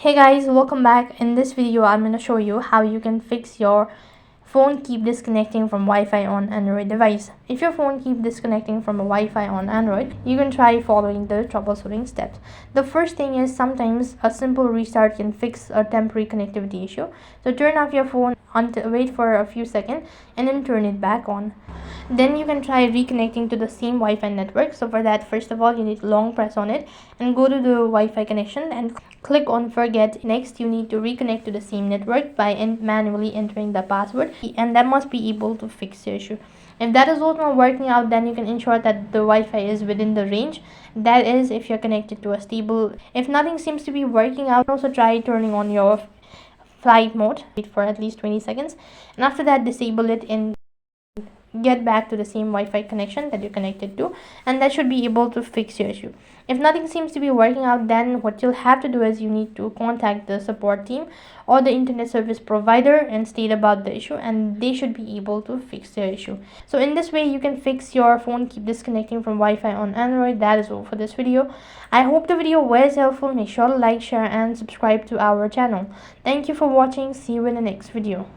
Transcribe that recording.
Hey guys, welcome back. In this video I'm going to show you how you can fix your phone keep disconnecting from Wi-Fi on Android device. If your phone keep disconnecting from a Wi-Fi on Android, you can try following the troubleshooting steps. The first thing is sometimes a simple restart can fix a temporary connectivity issue. So turn off your phone until wait for a few seconds and then turn it back on. Then you can try reconnecting to the same Wi-Fi network. So for that, first of all, you need to long press on it and go to the Wi-Fi connection and click on forget. Next, you need to reconnect to the same network by manually entering the password, and that must be able to fix the issue. If that is also not working out, then you can ensure that the Wi-Fi is within the range. That is, if you're connected to a stable. If nothing seems to be working out, also try turning on your flight mode. Wait for at least 20 seconds, and after that, disable it and get back to the same Wi-Fi connection that you're connected to, and that should be able to fix your issue. If nothing seems to be working out, then what you'll have to do is you need to contact the support team or the internet service provider and state about the issue, and they should be able to fix their issue. So in this way you can fix your phone keep disconnecting from Wi-Fi on Android. That is all for this video. I hope the video was helpful. Make sure to like, share and subscribe to our channel. Thank you for watching. See you in the next video.